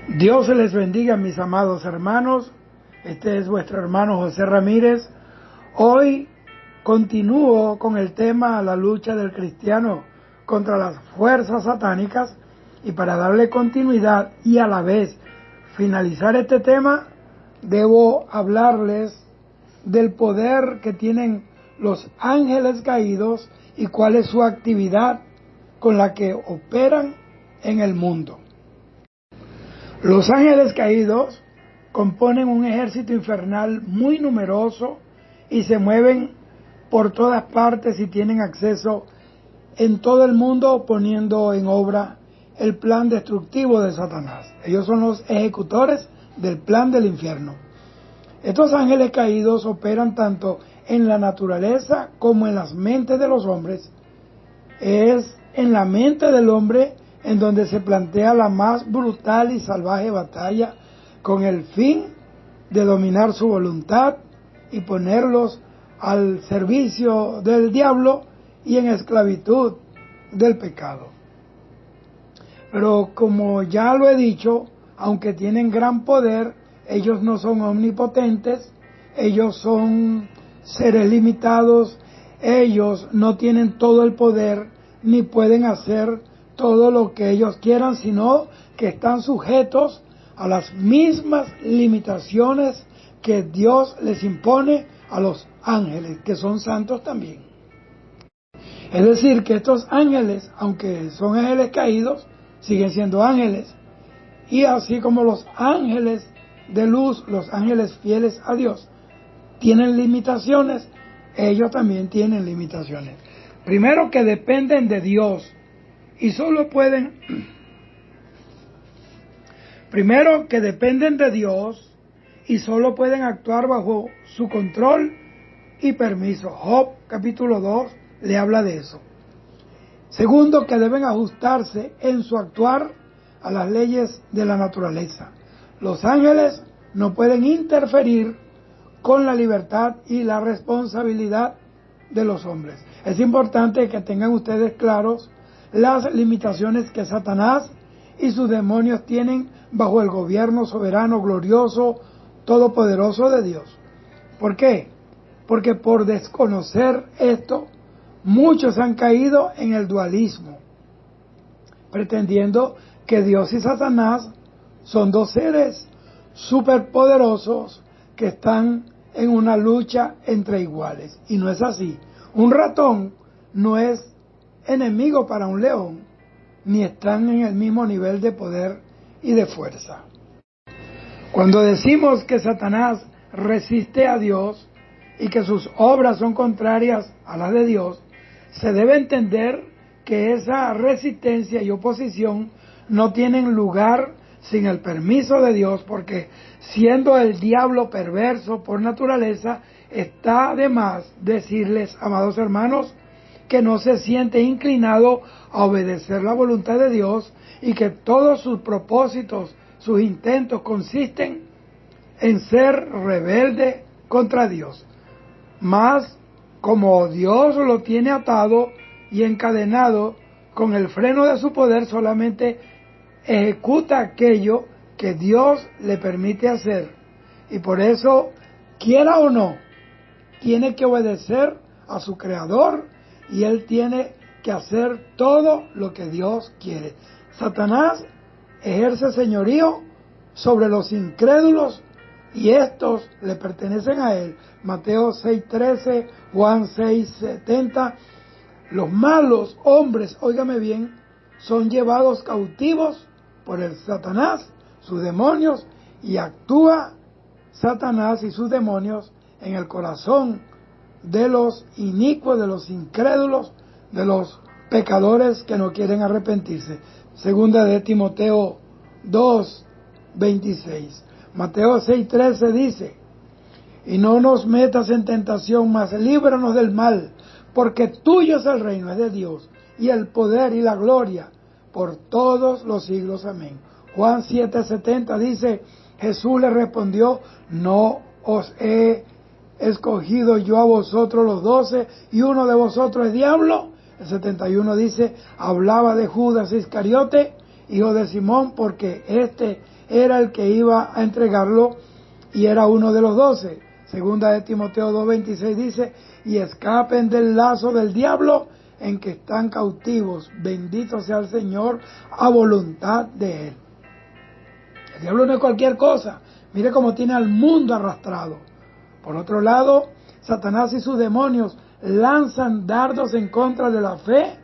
Dios les bendiga, mis amados hermanos. Este es vuestro hermano José Ramírez. Hoy continúo con el tema la lucha del cristiano contra las fuerzas satánicas, y para darle continuidad y a la vez finalizar este tema, debo hablarles del poder que tienen los ángeles caídos y cuál es su actividad con la que operan en el mundo. Los ángeles caídos componen un ejército infernal muy numeroso y se mueven por todas partes y tienen acceso en todo el mundo, poniendo en obra el plan destructivo de Satanás. Ellos son los ejecutores del plan del infierno. Estos ángeles caídos operan tanto en la naturaleza como en las mentes de los hombres. Es en la mente del hombre en donde se plantea la más brutal y salvaje batalla con el fin de dominar su voluntad y ponerlos al servicio del diablo y en esclavitud del pecado. Pero como ya lo he dicho, aunque tienen gran poder, ellos no son omnipotentes, ellos son seres limitados, ellos no tienen todo el poder ni pueden hacer todo lo que ellos quieran, sino que están sujetos a las mismas limitaciones que Dios les impone a los ángeles, que son santos también. Es decir, que estos ángeles, aunque son ángeles caídos, siguen siendo ángeles. Y así como los ángeles de luz, los ángeles fieles a Dios, tienen limitaciones, ellos también tienen limitaciones. Primero, que dependen de Dios y solo pueden, actuar bajo su control y permiso. Job capítulo 2 le habla de eso. Segundo, que deben ajustarse en su actuar a las leyes de la naturaleza. Los ángeles no pueden interferir con la libertad y la responsabilidad de los hombres. Es importante que tengan ustedes claros las limitaciones que Satanás y sus demonios tienen bajo el gobierno soberano, glorioso, todopoderoso de Dios. ¿Por qué? Porque por desconocer esto, muchos han caído en el dualismo, pretendiendo que Dios y Satanás son dos seres superpoderosos que están en una lucha entre iguales. Y no es así. Un ratón no es enemigo para un león, ni están en el mismo nivel de poder y de fuerza. Cuando decimos que Satanás resiste a Dios y que sus obras son contrarias a las de Dios, se debe entender que esa resistencia y oposición no tienen lugar sin el permiso de Dios, porque siendo el diablo perverso por naturaleza, está de más decirles, amados hermanos, que no se siente inclinado a obedecer la voluntad de Dios y que todos sus propósitos, sus intentos consisten en ser rebelde contra Dios. Mas, como Dios lo tiene atado y encadenado con el freno de su poder, solamente ejecuta aquello que Dios le permite hacer. Y por eso, quiera o no, tiene que obedecer a su Creador y él tiene que hacer todo lo que Dios quiere. Satanás ejerce señorío sobre los incrédulos y estos le pertenecen a él. Mateo 6:13, Juan 6:70. Los malos hombres, óigame bien, son llevados cautivos por el Satanás, sus demonios, y actúa Satanás y sus demonios en el corazón de los inicuos, de los incrédulos, de los pecadores que no quieren arrepentirse. Segunda de Timoteo 2:26. Mateo 6:13 dice: y no nos metas en tentación, mas líbranos del mal, porque tuyo es el reino, es de Dios, y el poder y la gloria por todos los siglos. Amén. Juan 7:70 dice: Jesús le respondió: no os he escogido yo a vosotros los 12 y uno de vosotros es diablo. El 71 dice: hablaba de Judas Iscariote, hijo de Simón, porque este era el que iba a entregarlo y era uno de los 12. Segunda de Timoteo 2:26 dice, y escapen del lazo del diablo en que están cautivos. Bendito sea el Señor a voluntad de Él. El diablo no es cualquier cosa. Mire cómo tiene al mundo arrastrado. Por otro lado, Satanás y sus demonios lanzan dardos en contra de la fe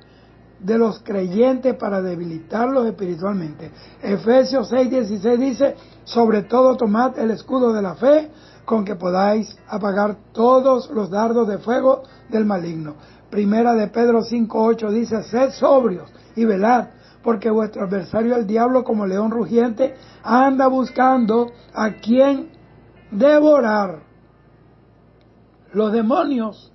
de los creyentes para debilitarlos espiritualmente. Efesios 6:16 dice, sobre todo tomad el escudo de la fe, con que podáis apagar todos los dardos de fuego del maligno. Primera de Pedro 5:8 dice, sed sobrios y velad, porque vuestro adversario el diablo, como león rugiente, anda buscando a quien devorar. Los demonios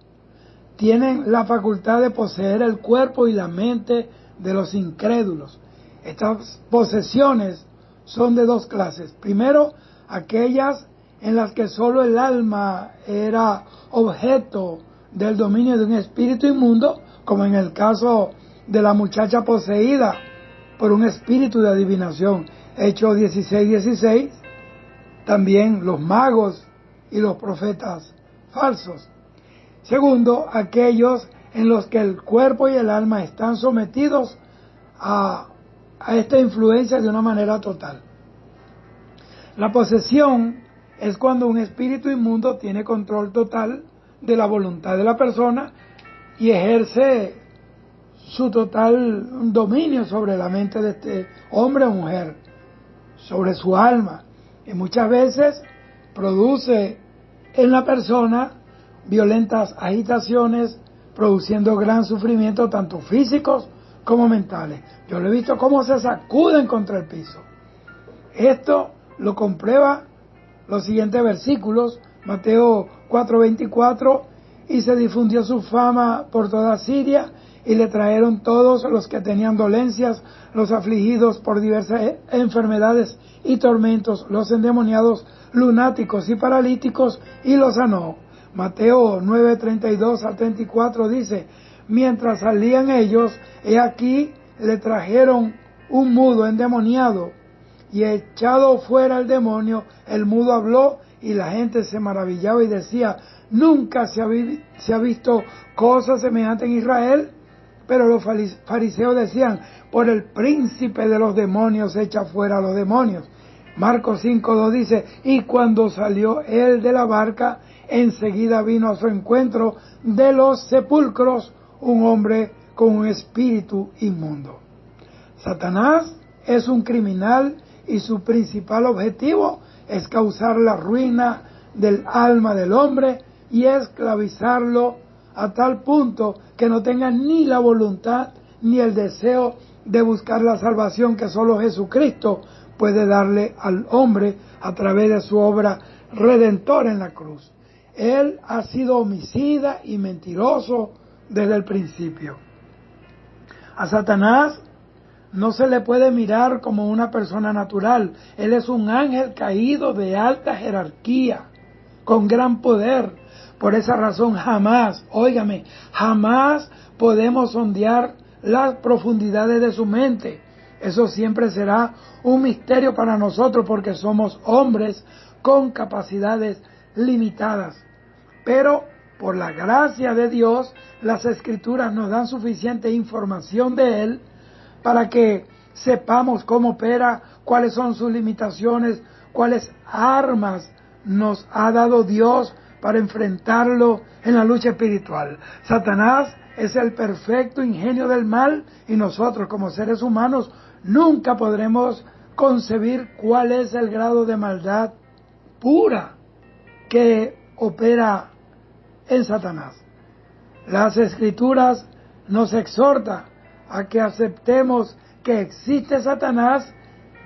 tienen la facultad de poseer el cuerpo y la mente de los incrédulos. Estas posesiones son de dos clases. Primero, aquellas en las que solo el alma era objeto del dominio de un espíritu inmundo, como en el caso de la muchacha poseída por un espíritu de adivinación, Hechos 16:16, también los magos y los profetas falsos. Segundo, aquellos en los que el cuerpo y el alma están sometidos a esta influencia de una manera total. La posesión es cuando un espíritu inmundo tiene control total de la voluntad de la persona y ejerce su total dominio sobre la mente de este hombre o mujer, sobre su alma, y muchas veces produce en la persona violentas agitaciones, produciendo gran sufrimiento tanto físicos como mentales. Yo lo he visto cómo se sacuden contra el piso. Esto lo comprueba los siguientes versículos, Mateo 4:24, y se difundió su fama por toda Siria, y le trajeron todos los que tenían dolencias, los afligidos por diversas enfermedades y tormentos, los endemoniados, lunáticos y paralíticos, y los sanó. Mateo 9:32-34 dice, mientras salían ellos, he aquí le trajeron un mudo endemoniado, y echado fuera el demonio, el mudo habló, y la gente se maravillaba y decía, nunca se ha visto cosa semejante en Israel. Pero los fariseos decían, por el príncipe de los demonios echa fuera a los demonios. Marcos 5:2 dice, y cuando salió él de la barca, enseguida vino a su encuentro de los sepulcros un hombre con un espíritu inmundo. Satanás es un criminal y su principal objetivo es causar la ruina del alma del hombre y esclavizarlo a tal punto que no tenga ni la voluntad ni el deseo de buscar la salvación que solo Jesucristo puede darle al hombre a través de su obra redentora en la cruz. Él ha sido homicida y mentiroso desde el principio. A Satanás no se le puede mirar como una persona natural. Él es un ángel caído de alta jerarquía, con gran poder. Por esa razón jamás, óigame, jamás podemos sondear las profundidades de su mente. Eso siempre será un misterio para nosotros porque somos hombres con capacidades limitadas. Pero por la gracia de Dios, las Escrituras nos dan suficiente información de Él para que sepamos cómo opera, cuáles son sus limitaciones, cuáles armas nos ha dado Dios para enfrentarlo en la lucha espiritual. Satanás es el perfecto ingenio del mal y nosotros como seres humanos nunca podremos concebir cuál es el grado de maldad pura que opera en Satanás. Las Escrituras nos exhortan a que aceptemos que existe Satanás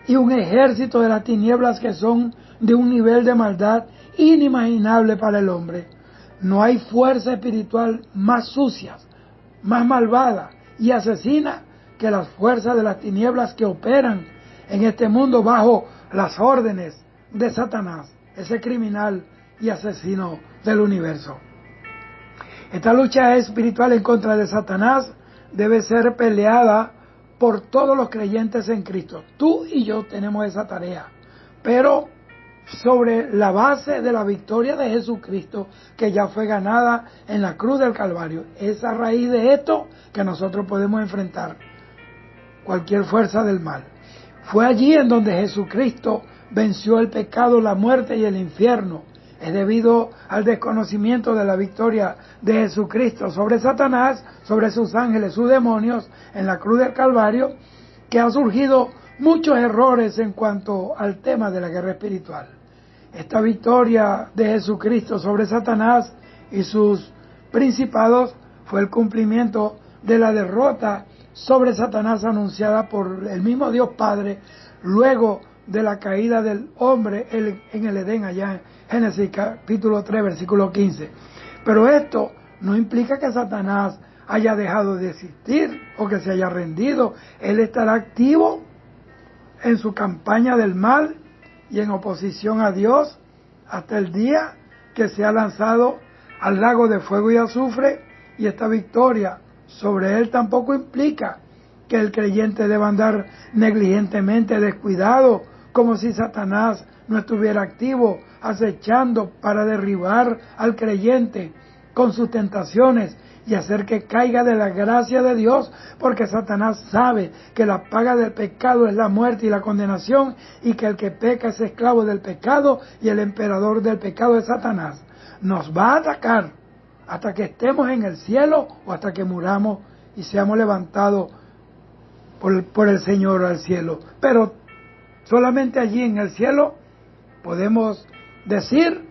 y un ejército de las tinieblas que son de un nivel de maldad inimaginable para el hombre. No hay fuerza espiritual más sucia, más malvada y asesina que las fuerzas de las tinieblas que operan en este mundo bajo las órdenes de Satanás, ese criminal y asesino del universo. Esta lucha espiritual en contra de Satanás debe ser peleada por todos los creyentes en Cristo. Tú y yo tenemos esa tarea, pero sobre la base de la victoria de Jesucristo, que ya fue ganada en la cruz del Calvario. Es a raíz de esto que nosotros podemos enfrentar cualquier fuerza del mal. Fue allí en donde Jesucristo venció el pecado, la muerte y el infierno. Es debido al desconocimiento de la victoria de Jesucristo sobre Satanás, sobre sus ángeles, sus demonios, en la cruz del Calvario, que han surgido muchos errores en cuanto al tema de la guerra espiritual. Esta victoria de Jesucristo sobre Satanás y sus principados fue el cumplimiento de la derrota sobre Satanás anunciada por el mismo Dios Padre luego de la caída del hombre en el Edén, allá en Génesis capítulo 3, versículo 15. Pero esto no implica que Satanás haya dejado de existir o que se haya rendido. Él estará activo en su campaña del mal y en oposición a Dios hasta el día que sea lanzado al lago de fuego y azufre, y esta victoria sobre él tampoco implica que el creyente deba andar negligentemente descuidado, como si Satanás no estuviera activo, acechando para derribar al creyente con sus tentaciones y hacer que caiga de la gracia de Dios, porque Satanás sabe que la paga del pecado es la muerte y la condenación, y que el que peca es esclavo del pecado y el emperador del pecado es Satanás. Nos va a atacar hasta que estemos en el cielo o hasta que muramos y seamos levantados por el Señor al cielo. Pero solamente allí en el cielo podemos decir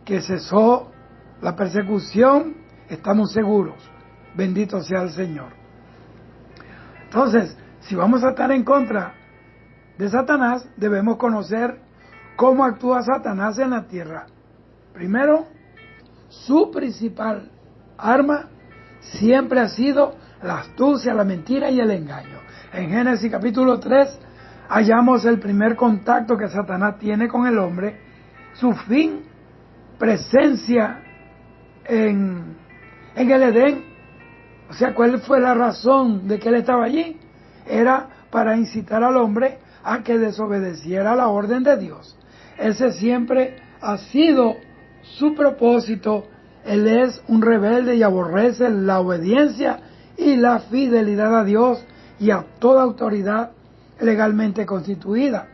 que cesó la persecución, estamos seguros. Bendito sea el Señor. Entonces, si vamos a estar en contra de Satanás, debemos conocer cómo actúa Satanás en la tierra. Primero, su principal arma siempre ha sido la astucia, la mentira y el engaño. En Génesis capítulo 3 hallamos el primer contacto que Satanás tiene con el hombre, su fin, presencia en el Edén. O sea, ¿cuál fue la razón de que él estaba allí? Era para incitar al hombre a que desobedeciera la orden de Dios. Ese siempre ha sido su propósito. Él es un rebelde y aborrece la obediencia y la fidelidad a Dios y a toda autoridad legalmente constituida.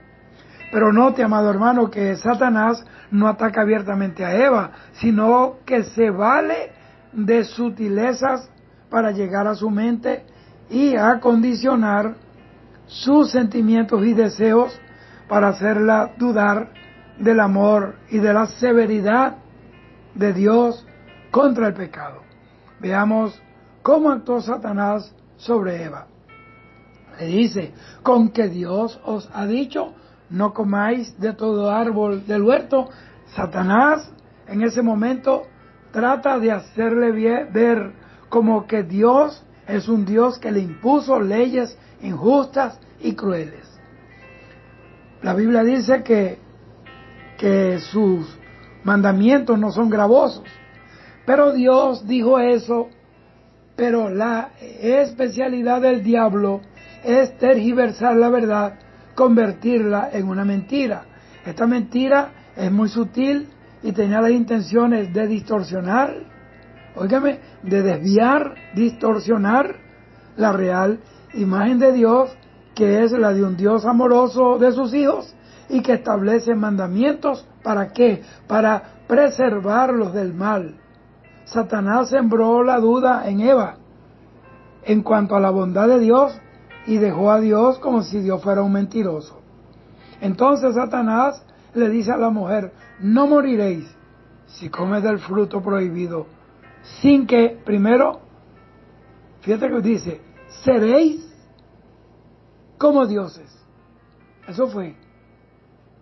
Pero note, amado hermano, que Satanás no ataca abiertamente a Eva, sino que se vale de sutilezas para llegar a su mente y a condicionar sus sentimientos y deseos para hacerla dudar del amor y de la severidad de Dios contra el pecado. Veamos cómo actuó Satanás sobre Eva. Le dice: con que Dios os ha dicho, no comáis de todo árbol del huerto. Satanás en ese momento trata de hacerle ver como que Dios es un Dios que le impuso leyes injustas y crueles. La Biblia dice que sus mandamientos no son gravosos, pero Dios dijo eso. Pero la especialidad del diablo es tergiversar la verdad, convertirla en una mentira. Esta mentira es muy sutil y tenía las intenciones de distorsionar, óigame, de desviar, distorsionar la real imagen de Dios, que es la de un Dios amoroso de sus hijos y que establece mandamientos. ¿Para qué? Para preservarlos del mal. Satanás sembró la duda en Eva en cuanto a la bondad de Dios y dejó a Dios como si Dios fuera un mentiroso. Entonces Satanás le dice a la mujer: no moriréis si comes del fruto prohibido, sin que, primero, fíjate que dice, seréis como dioses. Eso fue,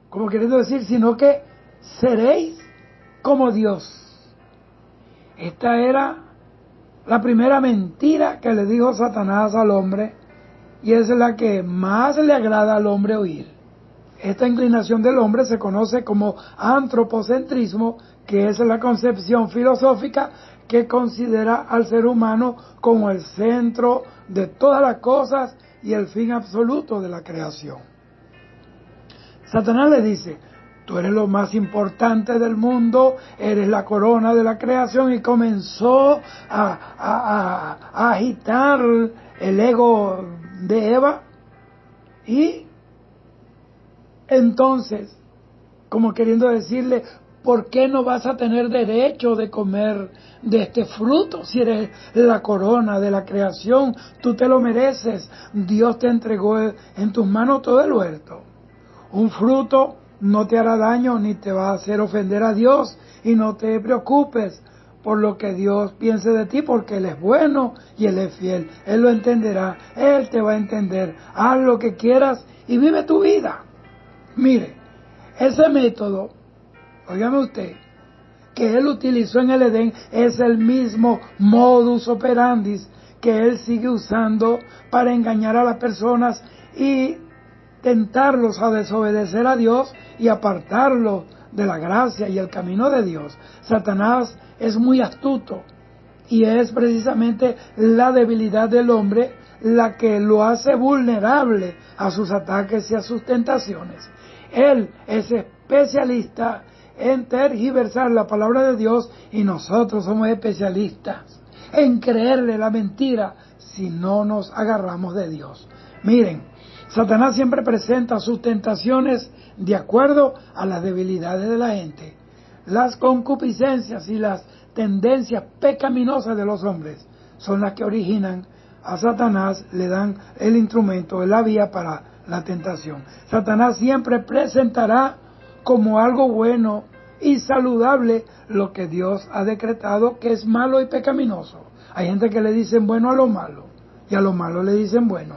como queriendo decir, sino que seréis como Dios. Esta era la primera mentira que le dijo Satanás al hombre, y es la que más le agrada al hombre oír. Esta inclinación del hombre se conoce como antropocentrismo, que es la concepción filosófica que considera al ser humano como el centro de todas las cosas y el fin absoluto de la creación. Satanás le dice: tú eres lo más importante del mundo, eres la corona de la creación, y comenzó a agitar el ego de Eva, y entonces, como queriendo decirle: ¿por qué no vas a tener derecho de comer de este fruto? Si eres la corona de la creación, tú te lo mereces. Dios te entregó en tus manos todo el huerto. Un fruto no te hará daño ni te va a hacer ofender a Dios, y no te preocupes por lo que Dios piense de ti, porque Él es bueno y Él es fiel. Él lo entenderá, Él te va a entender. Haz lo que quieras y vive tu vida. Mire, ese método, óigame usted, que Él utilizó en el Edén es el mismo modus operandi que Él sigue usando para engañar a las personas y tentarlos a desobedecer a Dios y apartarlos de la gracia y el camino de Dios. Satanás es muy astuto, y es precisamente la debilidad del hombre la que lo hace vulnerable a sus ataques y a sus tentaciones. Él es especialista en tergiversar la palabra de Dios, y nosotros somos especialistas en creerle la mentira si no nos agarramos de Dios. Miren, Satanás siempre presenta sus tentaciones de acuerdo a las debilidades de la gente. Las concupiscencias y las tendencias pecaminosas de los hombres son las que originan a Satanás, le dan el instrumento, la vía para la tentación. Satanás siempre presentará como algo bueno y saludable lo que Dios ha decretado que es malo y pecaminoso. Hay gente que le dicen bueno a lo malo, y a lo malo le dicen bueno.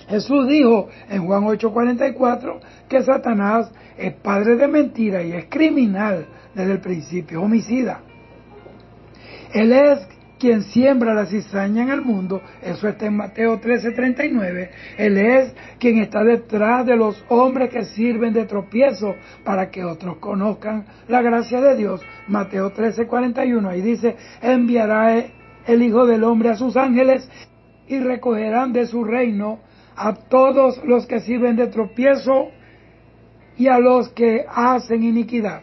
Jesús dijo en Juan 8:44 que Satanás es padre de mentira y es criminal desde el principio, homicida. Él es quien siembra la cizaña en el mundo, eso está en Mateo 13:39. Él es quien está detrás de los hombres que sirven de tropiezo para que otros conozcan la gracia de Dios. Mateo 13:41, ahí dice: enviará el Hijo del Hombre a sus ángeles y recogerán de su reino a todos los que sirven de tropiezo y a los que hacen iniquidad.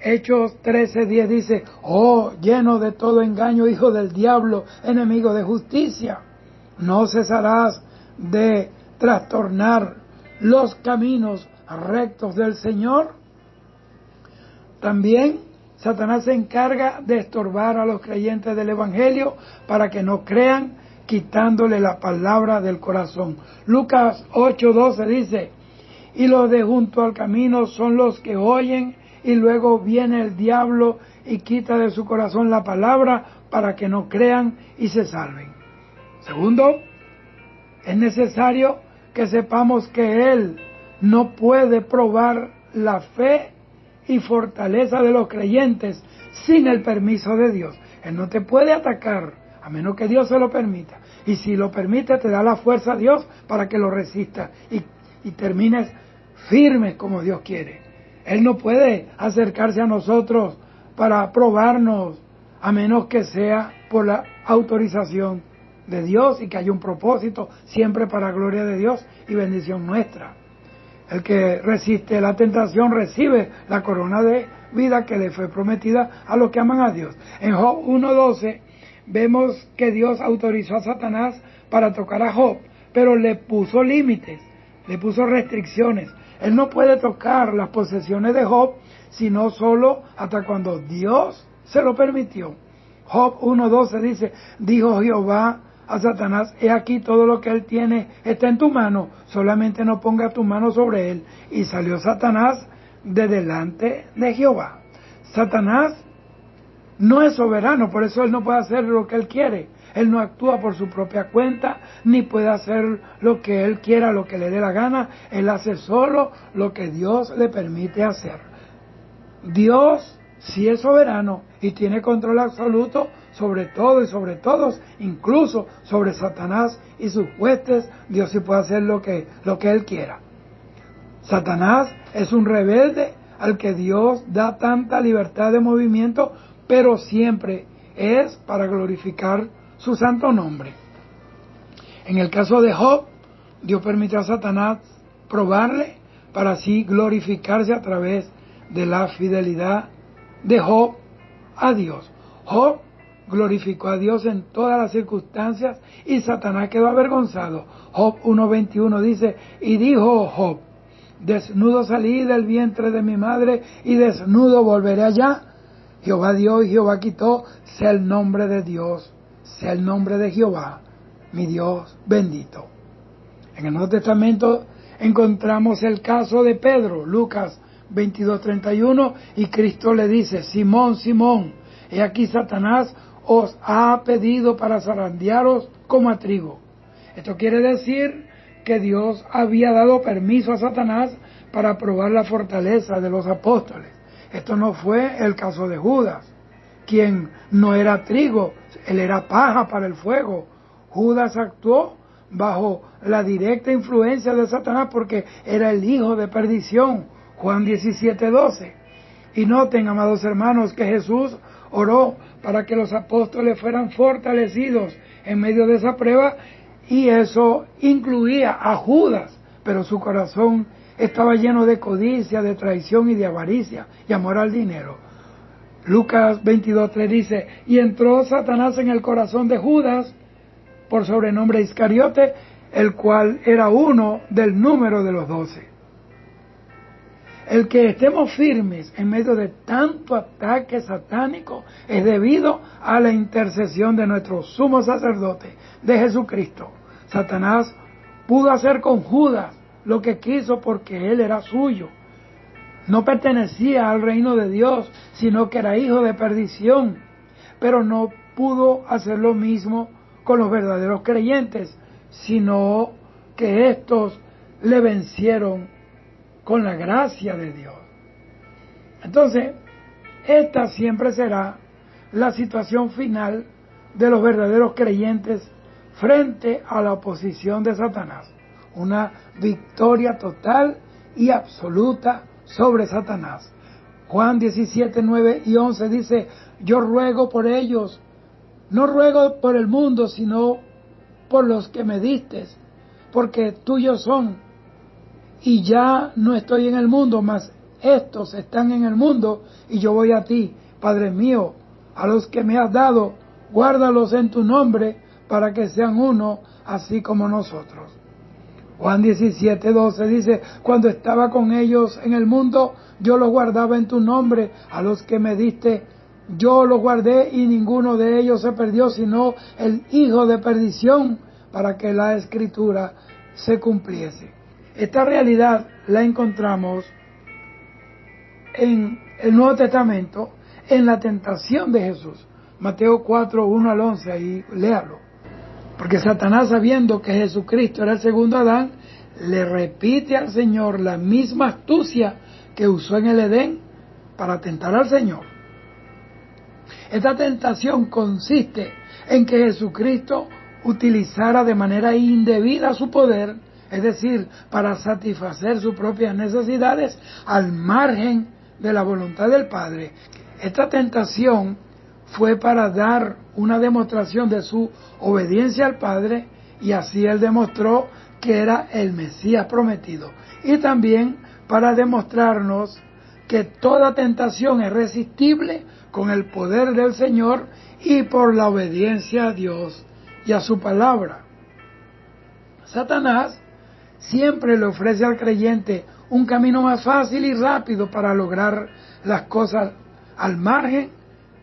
Hechos 13:10 dice: oh, lleno de todo engaño, hijo del diablo, enemigo de justicia, no cesarás de trastornar los caminos rectos del Señor. También Satanás se encarga de estorbar a los creyentes del Evangelio para que no crean, quitándole la palabra del corazón. Lucas 8:12 dice: y los de junto al camino son los que oyen, y luego viene el diablo y quita de su corazón la palabra para que no crean y se salven. Segundo, es necesario que sepamos que Él no puede probar la fe y fortaleza de los creyentes sin el permiso de Dios. Él no te puede atacar a menos que Dios se lo permita. Y si lo permite, te da la fuerza a Dios para que lo resistas y termines firme como Dios quiere. Él no puede acercarse a nosotros para probarnos a menos que sea por la autorización de Dios y que haya un propósito siempre para gloria de Dios y bendición nuestra. El que resiste la tentación recibe la corona de vida que le fue prometida a los que aman a Dios. En Job 1:12 vemos que Dios autorizó a Satanás para tocar a Job, pero le puso límites, le puso restricciones. Él no puede tocar las posesiones de Job, sino solo hasta cuando Dios se lo permitió. Job 1:12 dice: dijo Jehová a Satanás: he aquí todo lo que él tiene está en tu mano, solamente no pongas tu mano sobre él. Y salió Satanás de delante de Jehová. Satanás no es soberano, por eso él no puede hacer lo que él quiere. Él no actúa por su propia cuenta, ni puede hacer lo que él quiera, lo que le dé la gana. Él hace solo lo que Dios le permite hacer. Dios sí es soberano y tiene control absoluto sobre todo y sobre todos, incluso sobre Satanás y sus huestes. Dios sí puede hacer lo que él quiera. Satanás es un rebelde al que Dios da tanta libertad de movimiento, pero siempre es para glorificar su santo nombre. En el caso de Job, Dios permitió a Satanás probarle para así glorificarse a través de la fidelidad de Job a Dios. Job glorificó a Dios en todas las circunstancias y Satanás quedó avergonzado. Job 1:21 dice, y dijo Job, desnudo salí del vientre de mi madre y desnudo volveré allá. Jehová dio y Jehová quitó, sea el nombre de Dios, sea el nombre de Jehová, mi Dios bendito. En el Nuevo Testamento encontramos el caso de Pedro, Lucas 22:31, y Cristo le dice, Simón, Simón, he aquí Satanás os ha pedido para zarandearos como a trigo. Esto quiere decir que Dios había dado permiso a Satanás para probar la fortaleza de los apóstoles. Esto no fue el caso de Judas, quien no era trigo, él era paja para el fuego. Judas actuó bajo la directa influencia de Satanás porque era el hijo de perdición. Juan 17:12. Y noten, amados hermanos, que Jesús oró para que los apóstoles fueran fortalecidos en medio de esa prueba, y eso incluía a Judas, pero su corazón estaba lleno de codicia, de traición y de avaricia y amor al dinero. Lucas 22:3 dice, y entró Satanás en el corazón de Judas, por sobrenombre Iscariote, el cual era uno del número de los 12. El que estemos firmes en medio de tanto ataque satánico es debido a la intercesión de nuestro sumo sacerdote, de Jesucristo. Satanás pudo hacer con Judas lo que quiso porque él era suyo. No pertenecía al reino de Dios, sino que era hijo de perdición. Pero no pudo hacer lo mismo con los verdaderos creyentes, sino que estos le vencieron con la gracia de Dios. Entonces, esta siempre será la situación final de los verdaderos creyentes frente a la oposición de Satanás. Una victoria total y absoluta sobre Satanás. Juan 17:9 y 11 dice, yo ruego por ellos, no ruego por el mundo, sino por los que me diste, porque tuyos son. Y ya no estoy en el mundo, mas estos están en el mundo, y yo voy a ti, Padre mío, a los que me has dado, guárdalos en tu nombre, para que sean uno, así como nosotros. Juan 17:12 dice, cuando estaba con ellos en el mundo, yo los guardaba en tu nombre, a los que me diste, yo los guardé, y ninguno de ellos se perdió, sino el hijo de perdición, para que la Escritura se cumpliese. Esta realidad la encontramos en el Nuevo Testamento, en la tentación de Jesús. Mateo 4:1-11, ahí léalo. Porque Satanás, sabiendo que Jesucristo era el segundo Adán, le repite al Señor la misma astucia que usó en el Edén para tentar al Señor. Esta tentación consiste en que Jesucristo utilizara de manera indebida su poder, es decir, para satisfacer sus propias necesidades al margen de la voluntad del Padre. Esta tentación fue para dar una demostración de su obediencia al Padre, y así él demostró que era el Mesías prometido. Y también para demostrarnos que toda tentación es resistible con el poder del Señor y por la obediencia a Dios y a su palabra. Satanás siempre le ofrece al creyente un camino más fácil y rápido para lograr las cosas al margen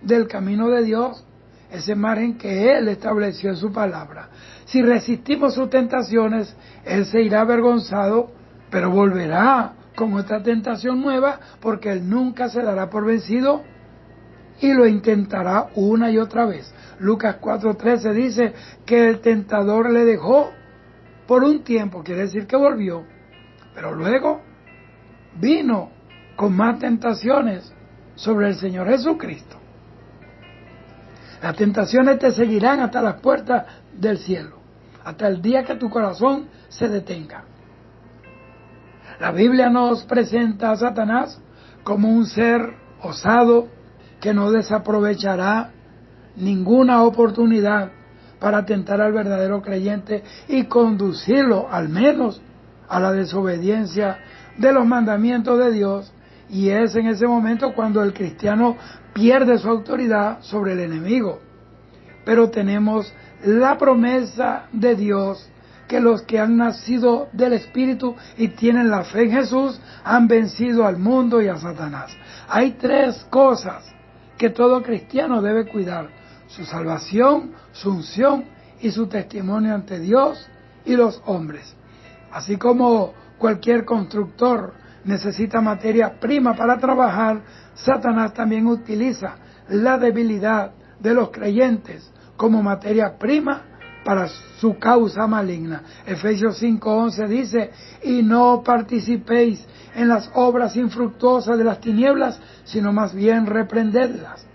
del camino de Dios, ese margen que Él estableció en su palabra. Si resistimos sus tentaciones, Él se irá avergonzado, pero volverá con otra tentación nueva, porque Él nunca se dará por vencido y lo intentará una y otra vez. Lucas 4:13 dice que el tentador le dejó por un tiempo, quiere decir que volvió, pero luego vino con más tentaciones sobre el Señor Jesucristo. Las tentaciones te seguirán hasta las puertas del cielo, hasta el día que tu corazón se detenga. La Biblia nos presenta a Satanás como un ser osado que no desaprovechará ninguna oportunidad para tentar al verdadero creyente y conducirlo al menos a la desobediencia de los mandamientos de Dios, y es en ese momento cuando el cristiano pierde su autoridad sobre el enemigo. Pero tenemos la promesa de Dios que los que han nacido del Espíritu y tienen la fe en Jesús han vencido al mundo y a Satanás. Hay tres cosas que todo cristiano debe cuidar: su salvación, su unción y su testimonio ante Dios y los hombres. Así como cualquier constructor necesita materia prima para trabajar, Satanás también utiliza la debilidad de los creyentes como materia prima para su causa maligna. Efesios 5:11 dice: y no participéis en las obras infructuosas de las tinieblas, sino más bien reprendedlas.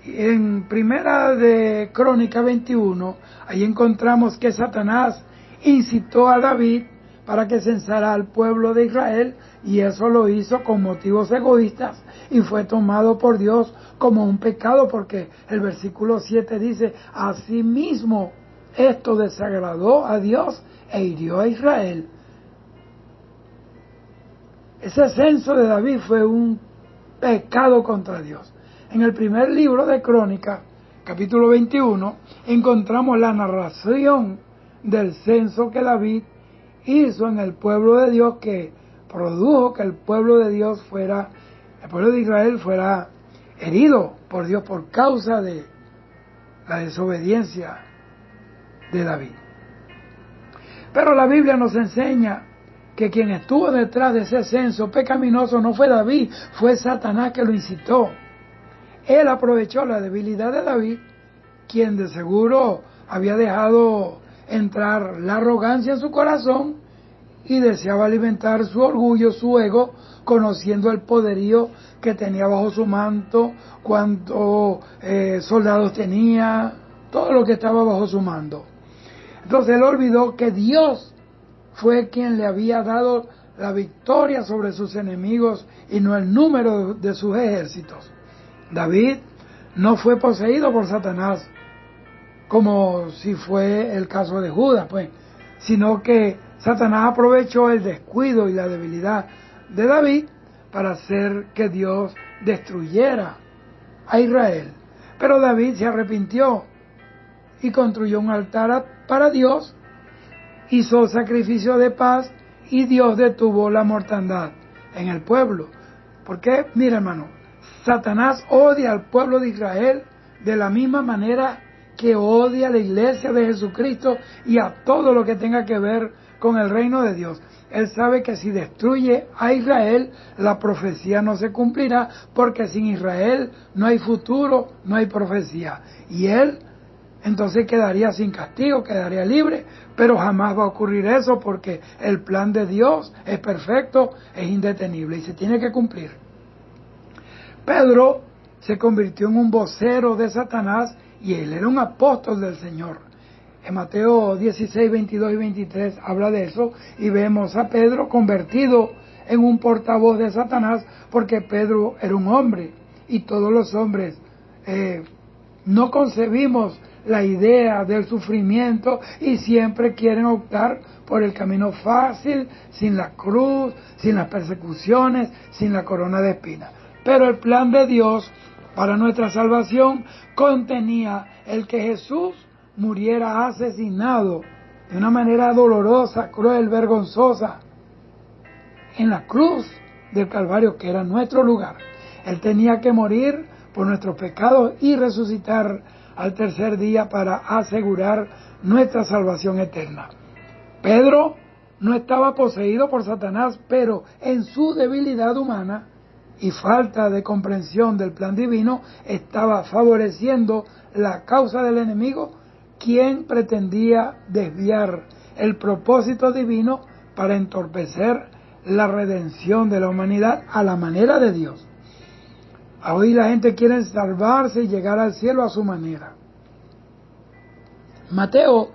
En Primera de Crónica 21, ahí encontramos que Satanás incitó a David para que censara al pueblo de Israel, y eso lo hizo con motivos egoístas y fue tomado por Dios como un pecado, porque el versículo 7 dice: asimismo esto desagradó a Dios e hirió a Israel. Ese censo de David fue un pecado contra Dios. En el primer libro de Crónicas, capítulo 21, encontramos la narración del censo que David hizo en el pueblo de Dios, que produjo que el pueblo de Dios fuera, el pueblo de Israel fuera herido por Dios por causa de la desobediencia de David. Pero la Biblia nos enseña que quien estuvo detrás de ese censo pecaminoso no fue David, fue Satanás que lo incitó. Él aprovechó la debilidad de David, quien de seguro había dejado entrar la arrogancia en su corazón y deseaba alimentar su orgullo, su ego, conociendo el poderío que tenía bajo su manto, cuántos soldados tenía, todo lo que estaba bajo su mando. Entonces él olvidó que Dios fue quien le había dado la victoria sobre sus enemigos y no el número de sus ejércitos. David no fue poseído por Satanás, como si fue el caso de Judas, pues, sino que Satanás aprovechó el descuido y la debilidad de David para hacer que Dios destruyera a Israel. Pero David se arrepintió y construyó un altar para Dios, hizo sacrificio de paz y Dios detuvo la mortandad en el pueblo. Porque, mira hermano, Satanás odia al pueblo de Israel de la misma manera que odia a la iglesia de Jesucristo y a todo lo que tenga que ver con el reino de Dios. Él sabe que si destruye a Israel, la profecía no se cumplirá, porque sin Israel no hay futuro, no hay profecía. Y él entonces quedaría sin castigo, quedaría libre, pero jamás va a ocurrir eso, porque el plan de Dios es perfecto, es indetenible y se tiene que cumplir. Pedro se convirtió en un vocero de Satanás y él era un apóstol del Señor. En Mateo 16, 22 y 23 habla de eso y vemos a Pedro convertido en un portavoz de Satanás, porque Pedro era un hombre y todos los hombres no concebimos la idea del sufrimiento y siempre quieren optar por el camino fácil, sin la cruz, sin las persecuciones, sin la corona de espinas. Pero el plan de Dios para nuestra salvación contenía el que Jesús muriera asesinado de una manera dolorosa, cruel, vergonzosa, en la cruz del Calvario, que era nuestro lugar. Él tenía que morir por nuestros pecados y resucitar al tercer día para asegurar nuestra salvación eterna. Pedro no estaba poseído por Satanás, pero en su debilidad humana y falta de comprensión del plan divino, estaba favoreciendo la causa del enemigo, quien pretendía desviar el propósito divino para entorpecer la redención de la humanidad a la manera de Dios. Hoy la gente quiere salvarse y llegar al cielo a su manera. Mateo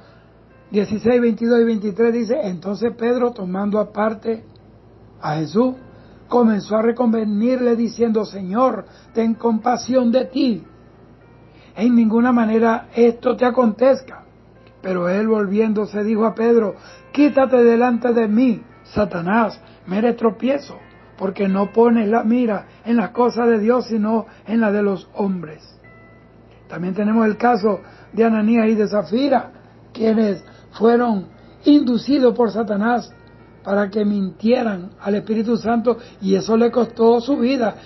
16, 22 y 23 dice: entonces Pedro, tomando aparte a Jesús, comenzó a reconvenirle diciendo: Señor, ten compasión de ti. En ninguna manera esto te acontezca. Pero él volviéndose dijo a Pedro: quítate delante de mí, Satanás, me eres tropiezo, porque no pones la mira en las cosas de Dios, sino en las de los hombres. También tenemos el caso de Ananías y de Zafira, quienes fueron inducidos por Satanás para que mintieran al Espíritu Santo, y eso le costó su vida.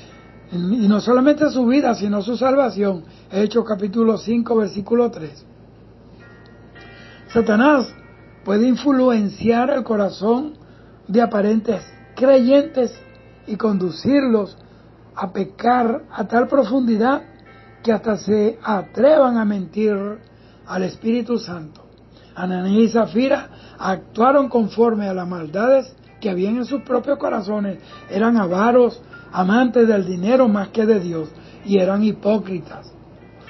Y no solamente su vida, sino su salvación. Hechos capítulo 5, versículo 3. Satanás puede influenciar el corazón de aparentes creyentes y conducirlos a pecar a tal profundidad que hasta se atrevan a mentir al Espíritu Santo. Ananías y Zafira actuaron conforme a las maldades que habían en sus propios corazones. Eran avaros, amantes del dinero más que de Dios, y eran hipócritas.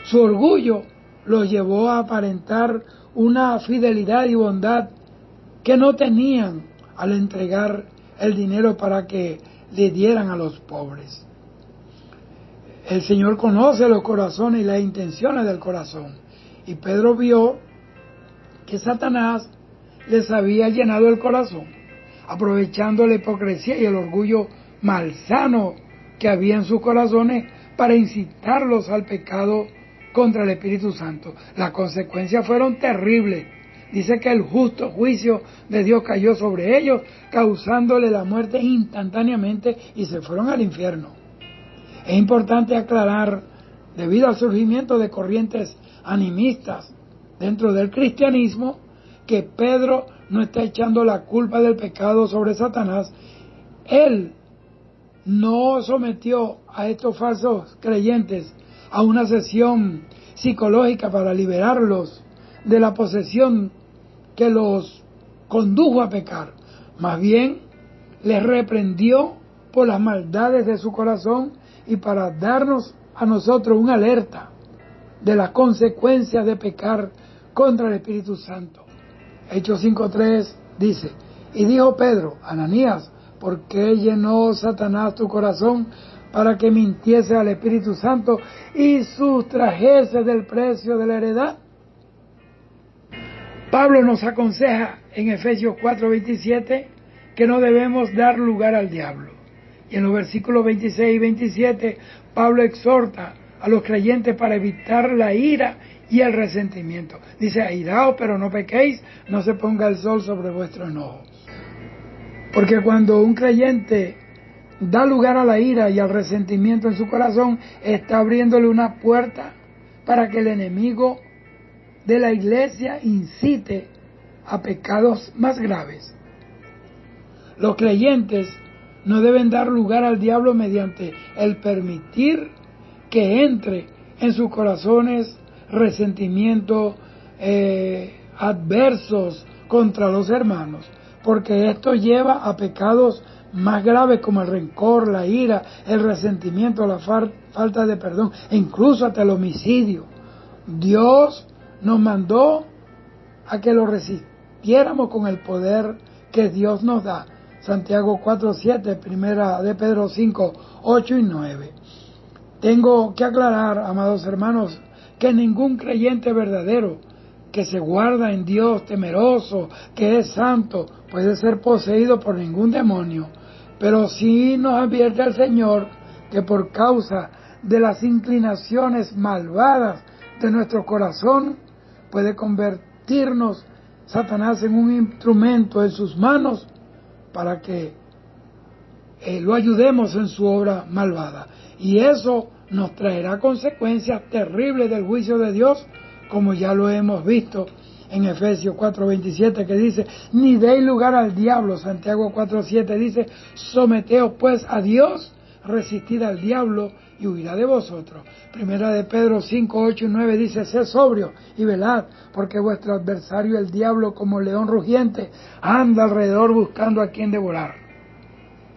Su orgullo los llevó a aparentar una fidelidad y bondad que no tenían al entregar el dinero para que le dieran a los pobres. El Señor conoce los corazones y las intenciones del corazón, y Pedro vio que Satanás les había llenado el corazón, aprovechando la hipocresía y el orgullo malsano que había en sus corazones para incitarlos al pecado contra el Espíritu Santo. Las consecuencias fueron terribles. Dice que el justo juicio de Dios cayó sobre ellos, causándole la muerte instantáneamente, y se fueron al infierno. Es importante aclarar, debido al surgimiento de corrientes animistas dentro del cristianismo, que Pedro no está echando la culpa del pecado sobre Satanás. Él no sometió a estos falsos creyentes a una sesión psicológica para liberarlos de la posesión que los condujo a pecar. Más bien, les reprendió por las maldades de su corazón y para darnos a nosotros una alerta de las consecuencias de pecar contra el Espíritu Santo. Hechos 5:3 dice: y dijo Pedro: Ananías, ¿por qué llenó Satanás tu corazón para que mintiese al Espíritu Santo y sustrajese del precio de la heredad? Pablo nos aconseja en Efesios 4:27 que no debemos dar lugar al diablo. Y en los versículos 26 y 27, Pablo exhorta a los creyentes para evitar la ira y el resentimiento. Dice: airaos, pero no pequéis, no se ponga el sol sobre vuestro enojo. Porque cuando un creyente da lugar a la ira y al resentimiento en su corazón, está abriéndole una puerta para que el enemigo de la iglesia incite a pecados más graves. Los creyentes no deben dar lugar al diablo mediante el permitir que entre en sus corazones resentimientos adversos contra los hermanos, porque esto lleva a pecados más graves como el rencor, la ira, el resentimiento, la falta de perdón e incluso hasta el homicidio. Dios nos mandó a que lo resistiéramos con el poder que Dios nos da. Santiago 4:7, primera de Pedro 5:8 y 9. Tengo que aclarar, amados hermanos, que ningún creyente verdadero que se guarda en Dios, temeroso, que es santo, puede ser poseído por ningún demonio. Pero sí nos advierte el Señor que por causa de las inclinaciones malvadas de nuestro corazón, puede convertirnos Satanás en un instrumento en sus manos para que lo ayudemos en su obra malvada. Y eso nos traerá consecuencias terribles del juicio de Dios, como ya lo hemos visto en Efesios 4:27, que dice: ni deis lugar al diablo. Santiago 4:7 dice: someteos pues a Dios, resistid al diablo y huirá de vosotros. Primera de Pedro 5:8 y 9 dice: sed sobrio y velad, porque vuestro adversario el diablo, como león rugiente, anda alrededor buscando a quien devorar,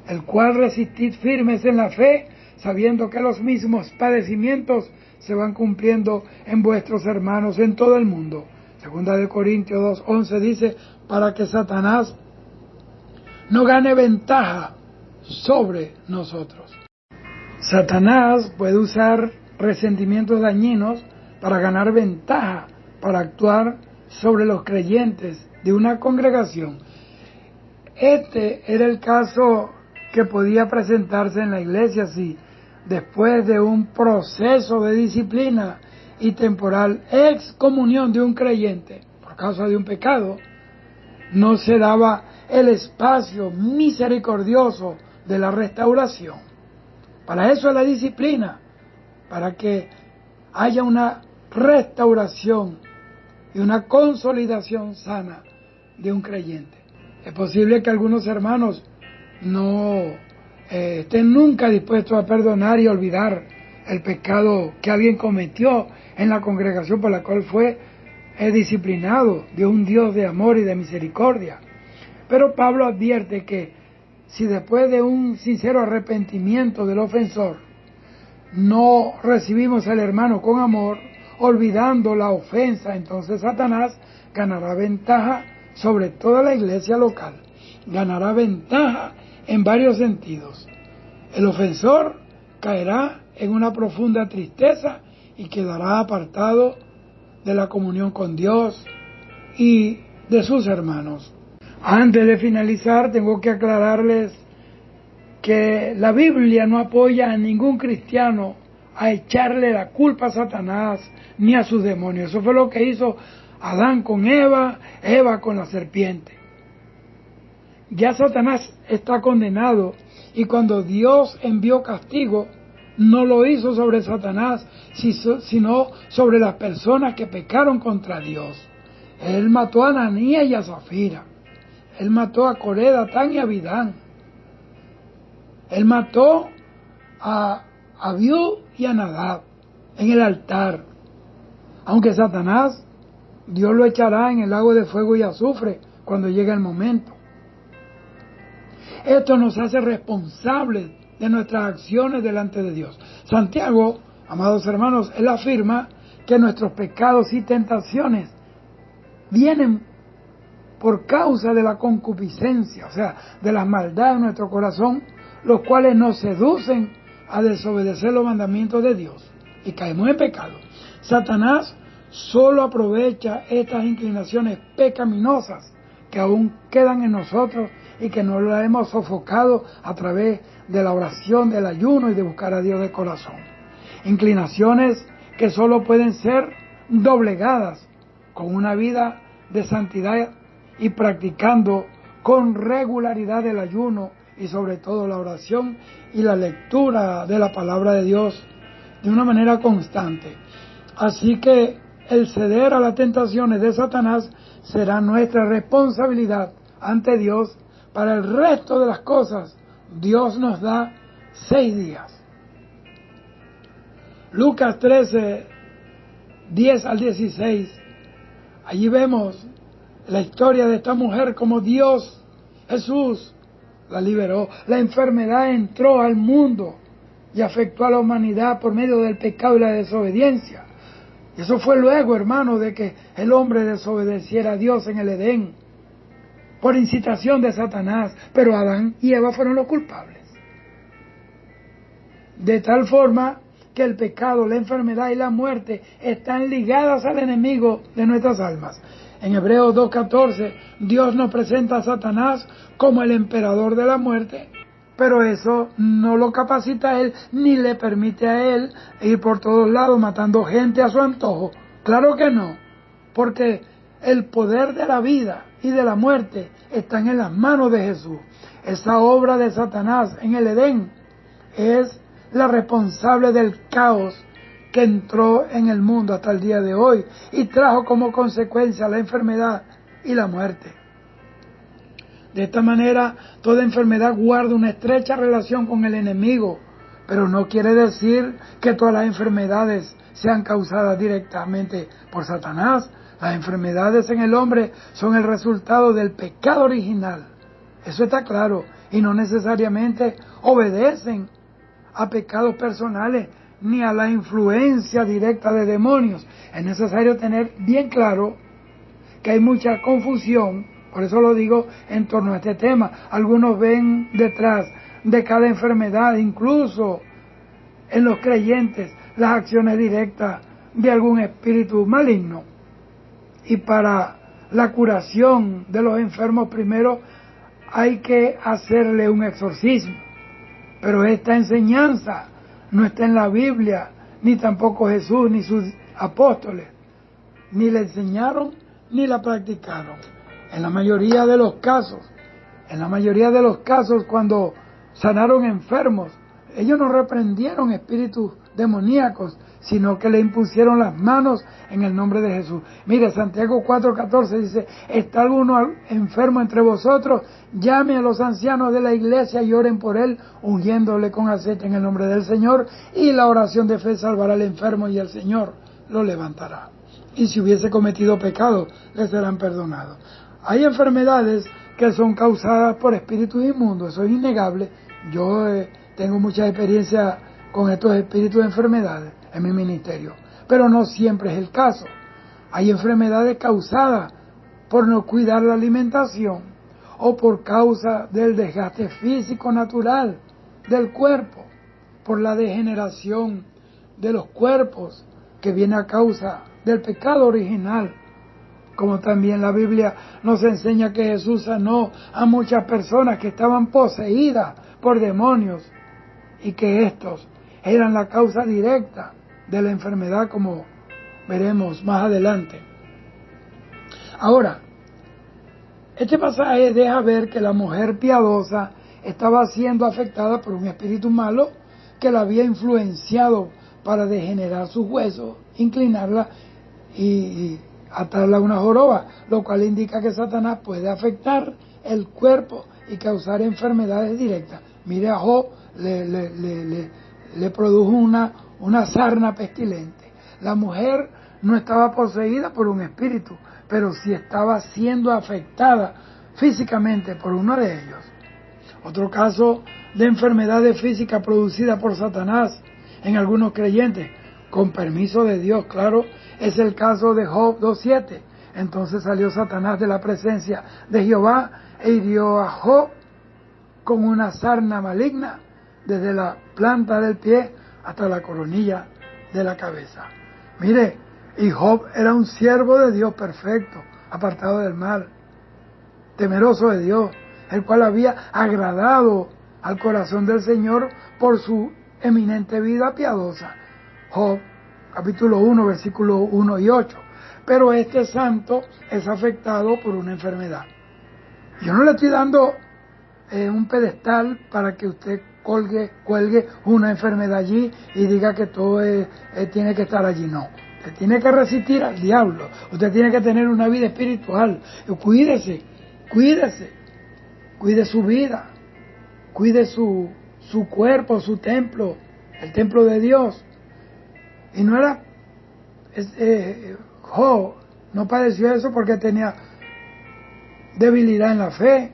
el cual resistid firmes en la fe, sabiendo que los mismos padecimientos se van cumpliendo en vuestros hermanos en todo el mundo. Segunda de Corintios 2:11 dice: para que Satanás no gane ventaja sobre nosotros. Satanás puede usar resentimientos dañinos para ganar ventaja, para actuar sobre los creyentes de una congregación. Este era el caso que podía presentarse en la iglesia si, después de un proceso de disciplina y temporal excomunión de un creyente por causa de un pecado, no se daba el espacio misericordioso de la restauración. Para eso es la disciplina, para que haya una restauración y una consolidación sana de un creyente. Es posible que algunos hermanos no estén nunca dispuestos a perdonar y olvidar el pecado que alguien cometió en la congregación por la cual fue disciplinado de un Dios de amor y de misericordia. Pero Pablo advierte que si después de un sincero arrepentimiento del ofensor no recibimos al hermano con amor, olvidando la ofensa, entonces Satanás ganará ventaja sobre toda la iglesia local. Ganará ventaja en varios sentidos. El ofensor caerá en una profunda tristeza y quedará apartado de la comunión con Dios y de sus hermanos. Antes de finalizar, tengo que aclararles que la Biblia no apoya a ningún cristiano a echarle la culpa a Satanás ni a sus demonios. Eso fue lo que hizo Adán con Eva, Eva con la serpiente. Ya Satanás está condenado y cuando Dios envió castigo, no lo hizo sobre Satanás, sino sobre las personas que pecaron contra Dios. Él mató a Ananías y a Zafira. Él mató a Coré, Datán y Abidán. Él mató a Abiú y a Nadab en el altar. Aunque Satanás, Dios lo echará en el lago de fuego y azufre cuando llegue el momento. Esto nos hace responsables de nuestras acciones delante de Dios. Santiago, amados hermanos, él afirma que nuestros pecados y tentaciones vienen por causa de la concupiscencia, o sea, de las maldades de nuestro corazón, los cuales nos seducen a desobedecer los mandamientos de Dios y caemos en pecado. Satanás solo aprovecha estas inclinaciones pecaminosas que aún quedan en nosotros y que no las hemos sofocado a través de la oración, del ayuno y de buscar a Dios de corazón. Inclinaciones que solo pueden ser doblegadas con una vida de santidad y practicando con regularidad el ayuno y sobre todo la oración y la lectura de la palabra de Dios de una manera constante. Así que el ceder a las tentaciones de Satanás será nuestra responsabilidad ante Dios. Para el resto de las cosas, Dios nos da 6 días. Lucas 13, 10 al 16. Allí vemos la historia de esta mujer, como Dios, Jesús, la liberó. La enfermedad entró al mundo y afectó a la humanidad por medio del pecado y la desobediencia. Y eso fue luego, hermano, de que el hombre desobedeciera a Dios en el Edén, por incitación de Satanás, pero Adán y Eva fueron los culpables. De tal forma que el pecado, la enfermedad y la muerte están ligadas al enemigo de nuestras almas. En Hebreos 2:14, Dios nos presenta a Satanás como el emperador de la muerte, pero eso no lo capacita a él, ni le permite a él ir por todos lados matando gente a su antojo. Claro que no, porque el poder de la vida y de la muerte están en las manos de Jesús. Esa obra de Satanás en el Edén es la responsable del caos que entró en el mundo hasta el día de hoy y trajo como consecuencia la enfermedad y la muerte. De esta manera, toda enfermedad guarda una estrecha relación con el enemigo, pero no quiere decir que todas las enfermedades sean causadas directamente por Satanás. Las enfermedades en el hombre son el resultado del pecado original. Eso está claro, y no necesariamente obedecen a pecados personales ni a la influencia directa de demonios. Es necesario tener bien claro que hay mucha confusión, por eso lo digo, en torno a este tema. Algunos ven detrás de cada enfermedad, incluso en los creyentes, las acciones directas de algún espíritu maligno. y para la curación de los enfermos primero hay que hacerle un exorcismo. Pero esta enseñanza no está en la Biblia, ni tampoco Jesús ni sus apóstoles, ni la enseñaron ni la practicaron. En la mayoría de los casos, cuando sanaron enfermos, ellos no reprendieron espíritus demoníacos, sino que le impusieron las manos en el nombre de Jesús. Mire, Santiago 4:14 dice: ¿está alguno enfermo entre vosotros? Llame a los ancianos de la iglesia y oren por él, ungiéndole con aceite en el nombre del Señor, y la oración de fe salvará al enfermo y el Señor lo levantará. Y si hubiese cometido pecado, le serán perdonados. Hay enfermedades que son causadas por espíritus inmundos, eso es innegable. Yo tengo mucha experiencia con estos espíritus de enfermedades en mi ministerio, pero no siempre es el caso. Hay enfermedades causadas por no cuidar la alimentación o por causa del desgaste físico natural del cuerpo, por la degeneración de los cuerpos que viene a causa del pecado original. Como también la Biblia nos enseña que Jesús sanó a muchas personas que estaban poseídas por demonios y que estos eran la causa directa de la enfermedad, como veremos más adelante. Ahora, este pasaje deja ver que la mujer piadosa estaba siendo afectada por un espíritu malo que la había influenciado para degenerar sus huesos, inclinarla y atarla a una joroba, lo cual indica que Satanás puede afectar el cuerpo y causar enfermedades directas. Mire, a Job le produjo una sarna pestilente. La mujer no estaba poseída por un espíritu, pero sí estaba siendo afectada físicamente por uno de ellos. Otro caso de enfermedades físicas producidas por Satanás en algunos creyentes, con permiso de Dios, claro, es el caso de Job 2:7. Entonces salió Satanás de la presencia de Jehová e hirió a Job con una sarna maligna desde la planta del pie hasta la coronilla de la cabeza. Mire, y Job era un siervo de Dios perfecto, apartado del mal, temeroso de Dios, el cual había agradado al corazón del Señor por su eminente vida piadosa. Job, capítulo 1, versículos 1 y 8. Pero este santo es afectado por una enfermedad. Yo no le estoy dando un pedestal para que usted cuelgue una enfermedad allí y diga que todo tiene que estar allí. No, usted tiene que resistir al diablo, usted tiene que tener una vida espiritual. Cuídese, cuide su vida, cuide su cuerpo, su templo, el templo de Dios. Y no era Job no padeció eso porque tenía debilidad en la fe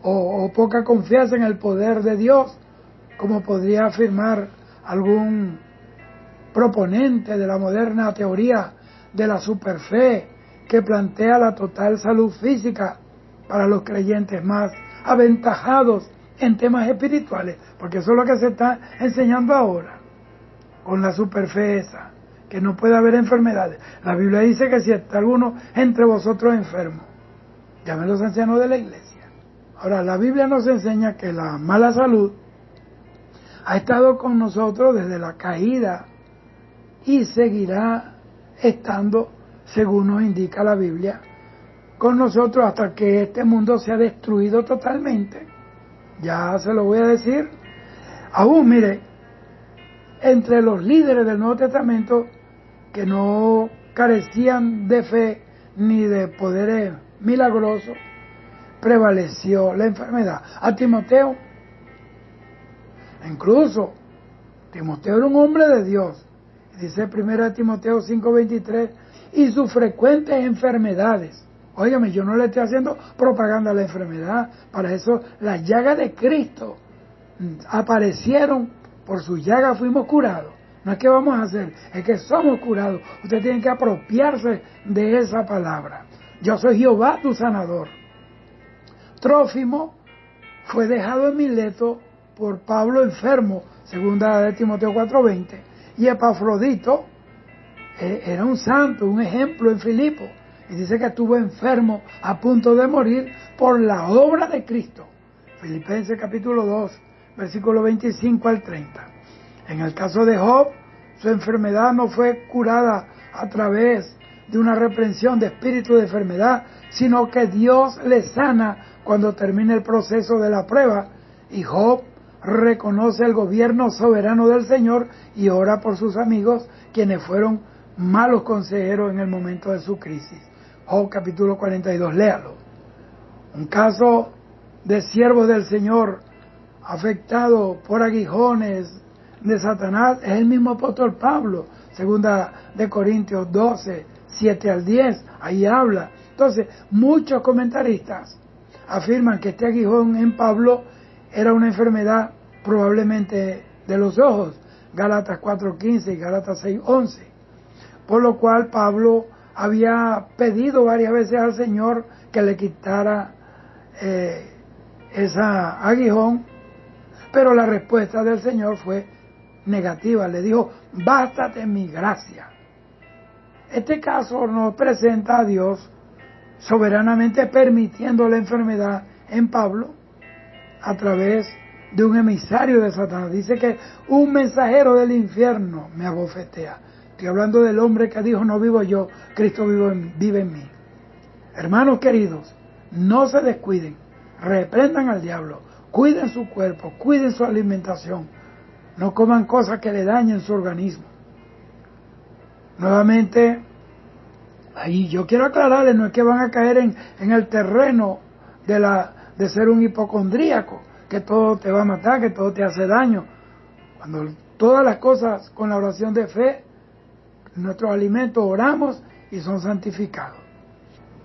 o poca confianza en el poder de Dios, como podría afirmar algún proponente de la moderna teoría de la superfe, que plantea la total salud física para los creyentes más aventajados en temas espirituales, porque eso es lo que se está enseñando ahora con la superfe esa, que no puede haber enfermedades. La Biblia dice que si está alguno entre vosotros enfermo, llamen a los ancianos de la iglesia. Ahora, la Biblia nos enseña que la mala salud ha estado con nosotros desde la caída y seguirá estando, según nos indica la Biblia, con nosotros hasta que este mundo sea destruido totalmente. Ya se lo voy a decir. Aún, mire, entre los líderes del Nuevo Testamento que no carecían de fe ni de poderes milagrosos, prevaleció la enfermedad. A Timoteo, incluso, Timoteo era un hombre de Dios. Dice 1 Timoteo 5:23, y sus frecuentes enfermedades. Óigame, yo no le estoy haciendo propaganda a la enfermedad. Para eso las llagas de Cristo aparecieron, por sus llagas fuimos curados. No es que vamos a hacer, es que somos curados. Usted tiene que apropiarse de esa palabra. Yo soy Jehová tu sanador. Trófimo fue dejado en Mileto por Pablo enfermo, segunda de Timoteo 4:20, y Epafrodito era un santo, un ejemplo en Filipo, Y dice que estuvo enfermo a punto de morir por la obra de Cristo. Filipenses capítulo 2, versículo 25 al 30. En el caso de Job, su enfermedad no fue curada a través de una reprensión de espíritu de enfermedad, sino que Dios le sana cuando termina el proceso de la prueba, y Job reconoce el gobierno soberano del Señor y ora por sus amigos, quienes fueron malos consejeros en el momento de su crisis. Job capítulo 42, léalo. Un caso de siervos del Señor afectado por aguijones de Satanás es el mismo apóstol Pablo, segunda de Corintios 12, 7 al 10, ahí habla. Entonces, muchos comentaristas afirman que este aguijón en Pablo era una enfermedad probablemente de los ojos, Gálatas 4:15 y Gálatas 6:11, por lo cual Pablo había pedido varias veces al Señor que le quitara esa aguijón, pero la respuesta del Señor fue negativa, le dijo, bástate mi gracia. Este caso nos presenta a Dios soberanamente permitiendo la enfermedad en Pablo a través de un emisario de Satanás. Dice que un mensajero del infierno me abofetea. Estoy hablando del hombre que dijo, no vivo yo, Cristo vive en mí. Hermanos queridos, no se descuiden, reprendan al diablo, cuiden su cuerpo, cuiden su alimentación, no coman cosas que le dañen su organismo. Nuevamente, ahí yo quiero aclararles, no es que van a caer en el terreno de ser un hipocondríaco, que todo te va a matar, que todo te hace daño. Cuando todas las cosas con la oración de fe, nuestros alimentos oramos y son santificados.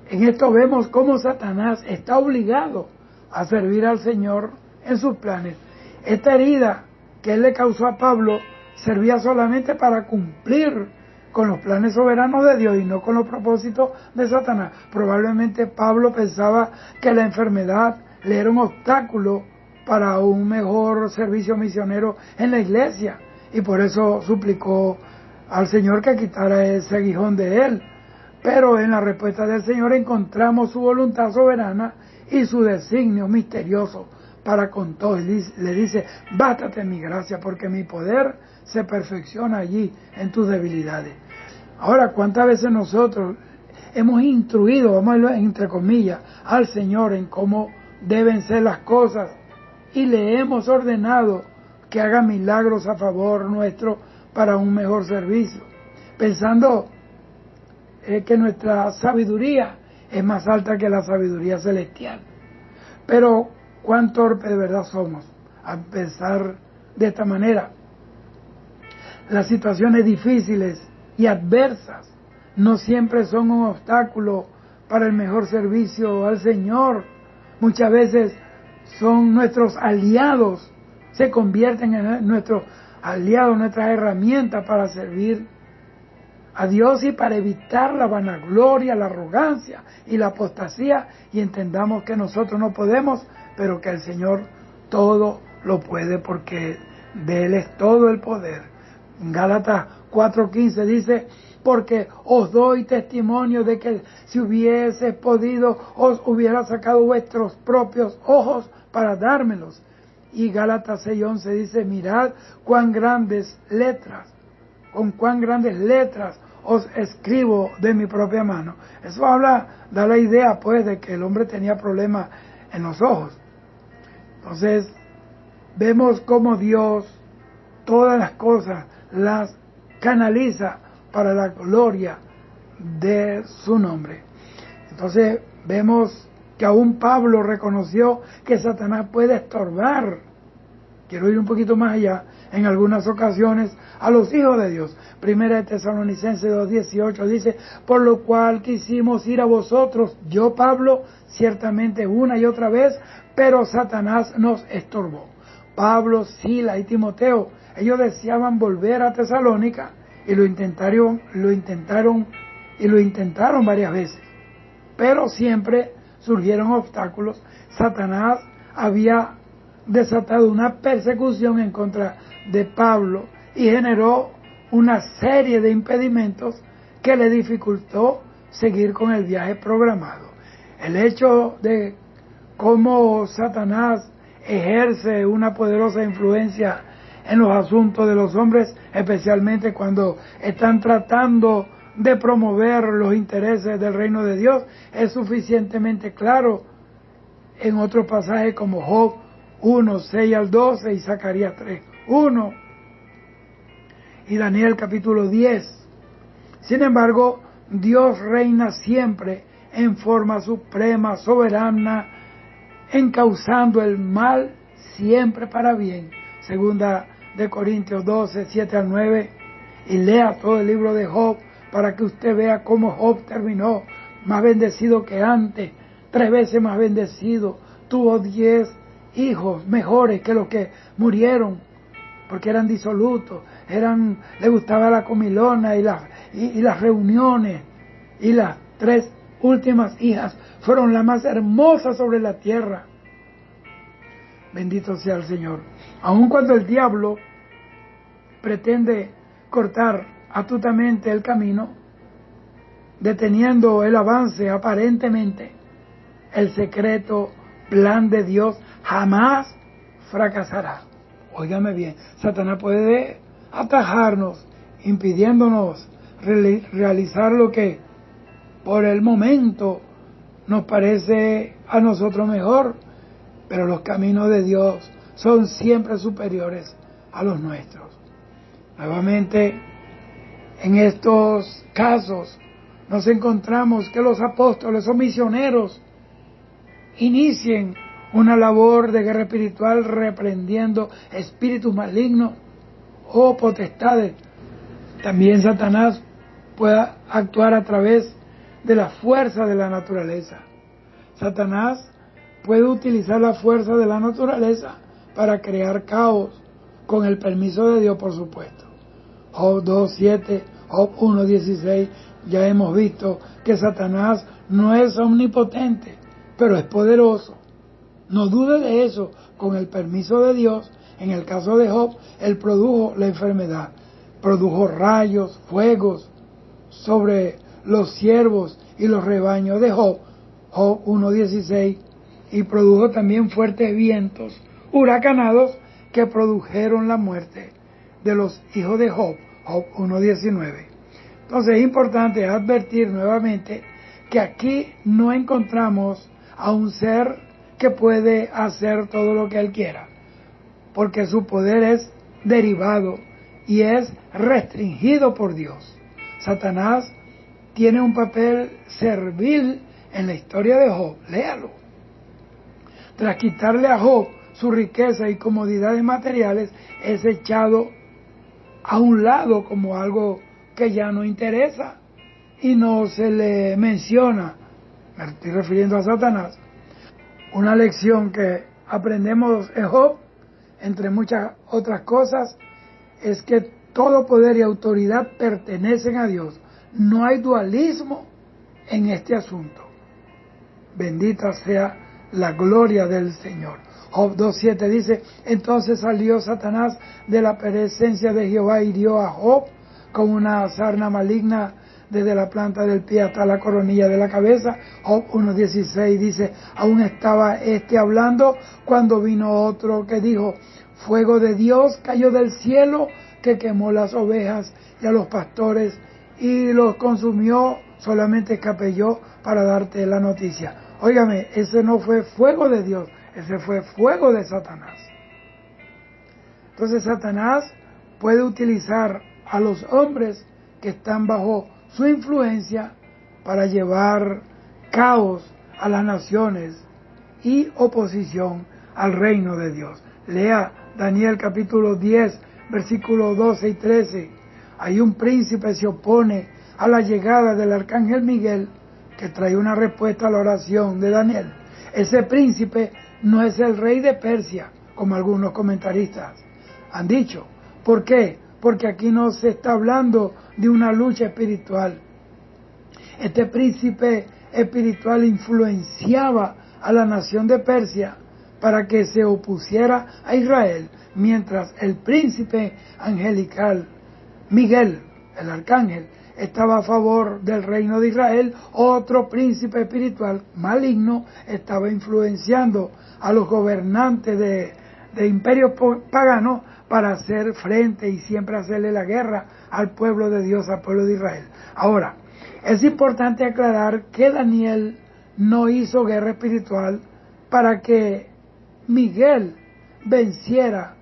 En esto vemos cómo Satanás está obligado a servir al Señor en sus planes. Esta herida que él le causó a Pablo servía solamente para cumplir con los planes soberanos de Dios y no con los propósitos de Satanás. Probablemente Pablo pensaba que la enfermedad le era un obstáculo para un mejor servicio misionero en la iglesia y por eso suplicó al Señor que quitara ese aguijón de él. Pero en la respuesta del Señor encontramos su voluntad soberana y su designio misterioso para con todos. Le dice, bástate mi gracia porque mi poder se perfecciona allí en tus debilidades. Ahora, ¿cuántas veces nosotros hemos instruido, vamos a decirlo entre comillas, al Señor en cómo deben ser las cosas y le hemos ordenado que haga milagros a favor nuestro para un mejor servicio, pensando que nuestra sabiduría es más alta que la sabiduría celestial? Pero cuán torpe de verdad somos a pensar de esta manera. Las situaciones difíciles y adversas no siempre son un obstáculo para el mejor servicio al Señor. Muchas veces son nuestros aliados, se convierten en nuestros aliados, nuestras herramientas para servir a Dios y para evitar la vanagloria, la arrogancia y la apostasía, y entendamos que nosotros no podemos, pero que el Señor todo lo puede porque de Él es todo el poder. En Gálatas 4:15 dice, porque os doy testimonio de que si hubiese podido os hubiera sacado vuestros propios ojos para dármelos. Y Gálatas 6:11 dice, mirad cuán grandes letras, con cuán grandes letras os escribo de mi propia mano. Eso da la idea pues de que el hombre tenía problemas en los ojos. Entonces, vemos cómo Dios todas las cosas las canaliza para la gloria de su nombre. Entonces, vemos que aún Pablo reconoció que Satanás puede estorbar, quiero ir un poquito más allá, en algunas ocasiones a los hijos de Dios. Primera de Tesalonicenses 2:18 dice, por lo cual quisimos ir a vosotros, yo Pablo, ciertamente una y otra vez, pero Satanás nos estorbó. Pablo, Sila y Timoteo, ellos deseaban volver a Tesalónica y lo intentaron varias veces, pero siempre surgieron obstáculos. Satanás había desatado una persecución en contra de Pablo y generó una serie de impedimentos que le dificultó seguir con el viaje programado. El hecho de cómo Satanás ejerce una poderosa influencia en los asuntos de los hombres, especialmente cuando están tratando de promover los intereses del reino de Dios, es suficientemente claro en otros pasajes como Job 1, 6 al 12 y Zacarías 3, 1 y Daniel capítulo 10. Sin embargo, Dios reina siempre en forma suprema, soberana, encauzando el mal siempre para bien. Segunda de Corintios 12, 7 al 9, y lea todo el libro de Job para que usted vea cómo Job terminó más bendecido que antes, 3 veces más bendecido, tuvo 10 hijos mejores que los que murieron, porque eran disolutos, le gustaba la comilona y las reuniones, y las 3 últimas hijas fueron las más hermosas sobre la tierra. Bendito sea el Señor. Aun cuando el diablo pretende cortar astutamente el camino, deteniendo el avance aparentemente, el secreto plan de Dios jamás fracasará. Óigame bien, Satanás puede atajarnos, impidiéndonos realizar lo que por el momento nos parece a nosotros mejor, pero los caminos de Dios son siempre superiores a los nuestros. Nuevamente, en estos casos nos encontramos que los apóstoles o misioneros inicien una labor de guerra espiritual reprendiendo espíritus malignos o potestades. También Satanás puede actuar a través de la fuerza de la naturaleza. Satanás puede utilizar la fuerza de la naturaleza para crear caos, con el permiso de Dios, por supuesto. Job 2:7, Job 1:16, ya hemos visto que Satanás no es omnipotente, pero es poderoso. No dude de eso, con el permiso de Dios. En el caso de Job, él produjo la enfermedad, produjo rayos, fuegos sobre los siervos y los rebaños de Job, Job 1:16, y produjo también fuertes vientos huracanados que produjeron la muerte de los hijos de Job, Job 1:19. Entonces es importante advertir nuevamente que aquí no encontramos a un ser que puede hacer todo lo que él quiera, porque su poder es derivado y es restringido por Dios. Satanás tiene un papel servil en la historia de Job, léalo. Tras quitarle a Job su riqueza y comodidades materiales, es echado a un lado como algo que ya no interesa y no se le menciona. Me estoy refiriendo a Satanás. Una lección que aprendemos en Job, entre muchas otras cosas, es que todo poder y autoridad pertenecen a Dios. No hay dualismo en este asunto. Bendita sea la gloria del Señor. Job 2:7 dice: entonces salió Satanás de la presencia de Jehová y hirió a Job con una sarna maligna desde la planta del pie hasta la coronilla de la cabeza. Job 1:16 dice: aún estaba hablando cuando vino otro que dijo: fuego de Dios cayó del cielo que quemó las ovejas y a los pastores y los consumió. Solamente escapé yo para darte la noticia. Óigame, ese no fue fuego de Dios, ese fue fuego de Satanás. Entonces Satanás puede utilizar a los hombres que están bajo su influencia para llevar caos a las naciones y oposición al reino de Dios. Lea Daniel capítulo 10, versículos 12 y 13. Ahí un príncipe se opone a la llegada del arcángel Miguel, que trae una respuesta a la oración de Daniel. Ese príncipe no es el rey de Persia, como algunos comentaristas han dicho. ¿Por qué? Porque aquí no se está hablando de una lucha espiritual. Este príncipe espiritual influenciaba a la nación de Persia para que se opusiera a Israel, mientras el príncipe angelical, Miguel, el arcángel, estaba a favor del reino de Israel, otro príncipe espiritual maligno estaba influenciando a los gobernantes de imperios paganos para hacer frente y siempre hacerle la guerra al pueblo de Dios, al pueblo de Israel. Ahora, es importante aclarar que Daniel no hizo guerra espiritual para que Miguel venciera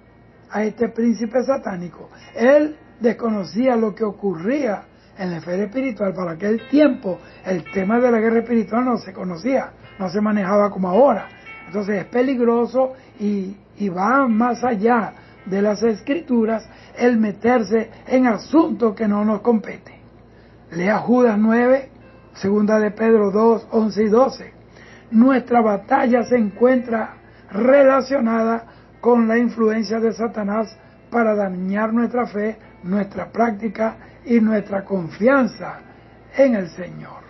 a este príncipe satánico. Él desconocía lo que ocurría en la esfera espiritual. Para aquel tiempo el tema de la guerra espiritual no se conocía, no se manejaba como ahora. Entonces es peligroso y va más allá de las escrituras el meterse en asuntos que no nos competen. Lea Judas 9, segunda de Pedro 2, 11 y 12. Nuestra batalla se encuentra relacionada con la influencia de Satanás para dañar nuestra fe, nuestra práctica y nuestra confianza en el Señor.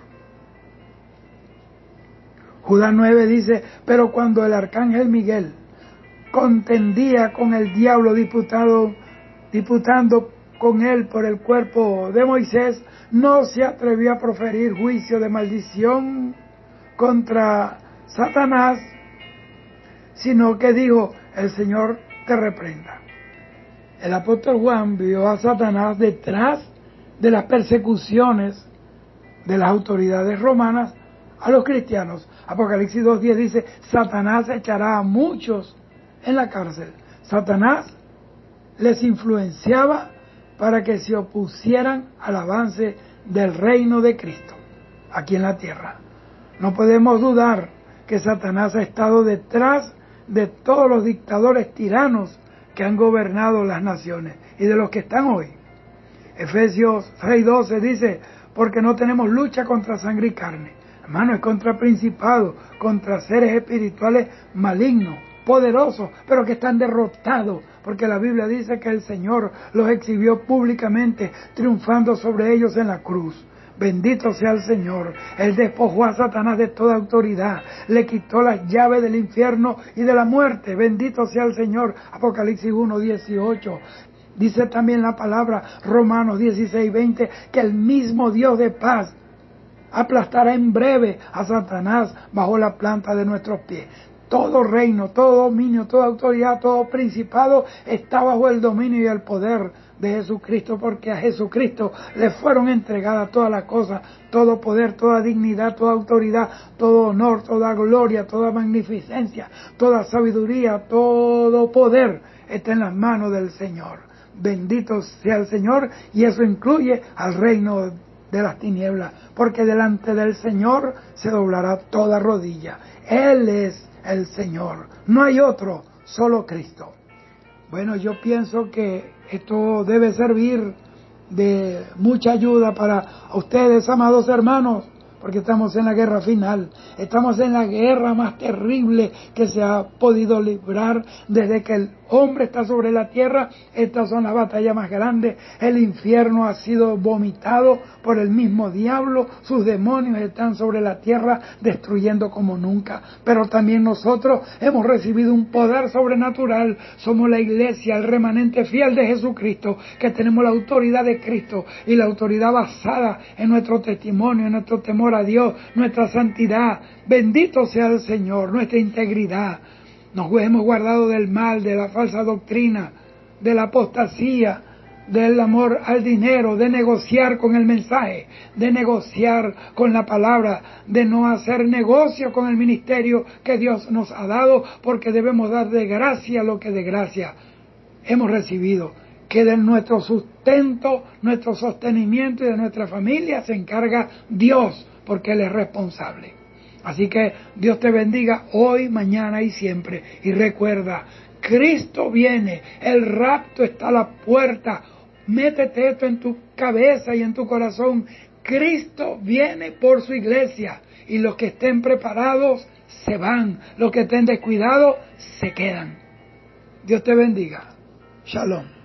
Judas 9 dice, pero cuando el arcángel Miguel contendía con el diablo disputando con él por el cuerpo de Moisés, no se atrevió a proferir juicio de maldición contra Satanás, sino que dijo, el Señor te reprenda. El apóstol Juan vio a Satanás detrás de las persecuciones de las autoridades romanas a los cristianos. Apocalipsis 2:10 dice, Satanás echará a muchos en la cárcel. Satanás les influenciaba para que se opusieran al avance del reino de Cristo aquí en la tierra. No podemos dudar que Satanás ha estado detrás de todos los dictadores tiranos que han gobernado las naciones y de los que están hoy. Efesios 6:12 dice, porque no tenemos lucha contra sangre y carne. Hermano, es contra principados, contra seres espirituales malignos, poderosos, pero que están derrotados, porque la Biblia dice que el Señor los exhibió públicamente, triunfando sobre ellos en la cruz. Bendito sea el Señor. Él despojó a Satanás de toda autoridad, le quitó las llaves del infierno y de la muerte. Bendito sea el Señor. Apocalipsis 1:18. Dice también la palabra, Romanos 16:20, que el mismo Dios de paz aplastará en breve a Satanás bajo la planta de nuestros pies. Todo reino, todo dominio, toda autoridad, todo principado está bajo el dominio y el poder de Jesucristo, porque a Jesucristo le fueron entregadas todas las cosas, todo poder, toda dignidad, toda autoridad, todo honor, toda gloria, toda magnificencia, toda sabiduría, todo poder está en las manos del Señor. Bendito sea el Señor, y eso incluye al reino de las tinieblas, porque delante del Señor se doblará toda rodilla. Él es el Señor, no hay otro, solo Cristo. Bueno, yo pienso que esto debe servir de mucha ayuda para ustedes, amados hermanos, porque estamos en la guerra final, estamos en la guerra más terrible que se ha podido librar desde que el hombre está sobre la tierra. Estas son las batallas más grandes. El infierno ha sido vomitado por el mismo diablo, sus demonios están sobre la tierra destruyendo como nunca, pero también nosotros hemos recibido un poder sobrenatural. Somos la iglesia, el remanente fiel de Jesucristo, que tenemos la autoridad de Cristo y la autoridad basada en nuestro testimonio, en nuestro temor a Dios, nuestra santidad. Bendito sea el Señor, nuestra integridad. Nos hemos guardado del mal, de la falsa doctrina, de la apostasía, del amor al dinero, de negociar con el mensaje, de negociar con la palabra, de no hacer negocio con el ministerio que Dios nos ha dado, porque debemos dar de gracia lo que de gracia hemos recibido. Que de nuestro sustento, nuestro sostenimiento y de nuestra familia se encarga Dios, porque Él es responsable. Así que Dios te bendiga hoy, mañana y siempre. Y recuerda, Cristo viene, el rapto está a la puerta. Métete esto en tu cabeza y en tu corazón. Cristo viene por su iglesia, y los que estén preparados se van, los que estén descuidados se quedan. Dios te bendiga. Shalom.